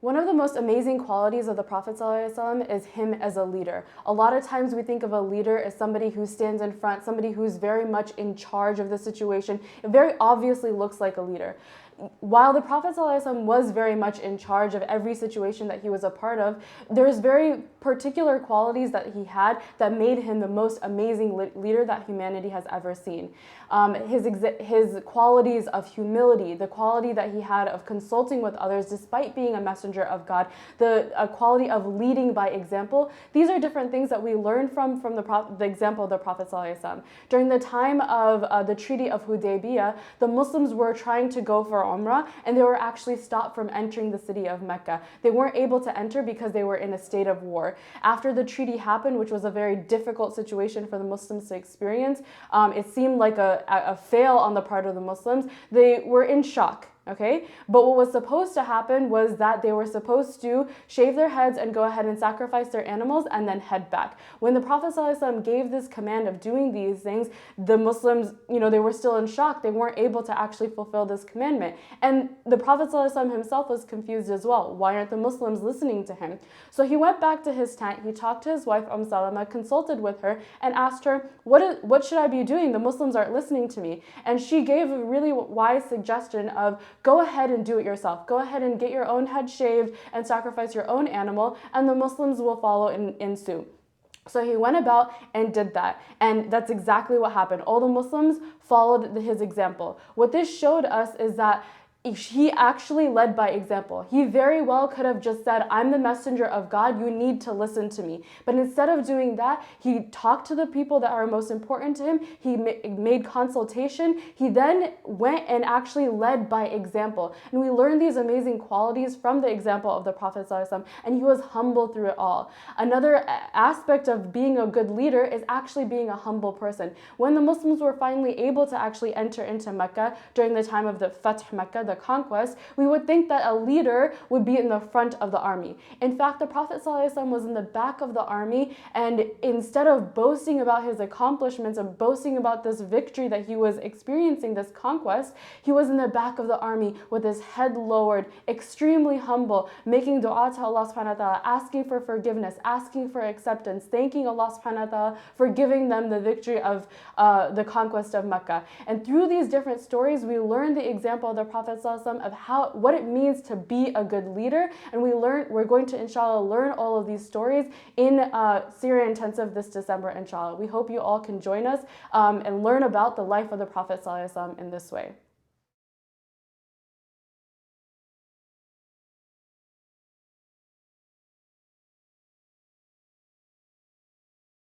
One of the most amazing qualities of the Prophet ﷺ is him as a leader. A lot of times we think of a leader as somebody who stands in front, somebody who's very much in charge of the situation. It very obviously looks like a leader. While the Prophet ﷺ was very much in charge of every situation that he was a part of, there's very particular qualities that he had that made him the most amazing leader that humanity has ever seen. His qualities of humility, the quality that he had of consulting with others despite being a messenger of God, the quality of leading by example, these are different things that we learn from the example of the Prophet ﷺ. During the time of the Treaty of Hudaybiyah, the Muslims were trying to go for Umrah, and they were actually stopped from entering the city of Mecca. They weren't able to enter because they were in a state of war. After the treaty happened, which was a very difficult situation for the Muslims to experience, it seemed like a fail on the part of the Muslims. They were in shock. Okay, but what was supposed to happen was that they were supposed to shave their heads and go ahead and sacrifice their animals and then head back. When the Prophet ﷺ gave this command of doing these things, the Muslims, they were still in shock. They weren't able to actually fulfill this commandment. And the Prophet ﷺ himself was confused as well. Why aren't the Muslims listening to him? So he went back to his tent, he talked to his wife Salama, consulted with her, and asked her, what should I be doing? The Muslims aren't listening to me. And she gave a really wise suggestion of, go ahead and do it yourself. Go ahead and get your own head shaved and sacrifice your own animal, and the Muslims will follow in suit. So he went about and did that. And that's exactly what happened. All the Muslims followed his example. What this showed us is that he actually led by example. He very well could have just said, I'm the messenger of God, you need to listen to me. But instead of doing that, he talked to the people that are most important to him. He made consultation. He then went and actually led by example. And we learned these amazing qualities from the example of the Prophet ﷺ, and he was humble through it all. Another aspect of being a good leader is actually being a humble person. When the Muslims were finally able to actually enter into Mecca during the time of the Fath Mecca, the conquest, we would think that a leader would be in the front of the army. In fact, the Prophet ﷺ was in the back of the army, and instead of boasting about his accomplishments and boasting about this victory that he was experiencing, this conquest, he was in the back of the army with his head lowered, extremely humble, making dua to Allah subhanahu wa ta'ala, asking for forgiveness, asking for acceptance, thanking Allah subhanahu wa ta'ala for giving them the victory of the conquest of Mecca. And through these different stories, we learn the example of the Prophet of what it means to be a good leader, and we're going to inshallah learn all of these stories in Syria Intensive this December, inshallah. We hope you all can join us and learn about the life of the Prophet ﷺ in this way.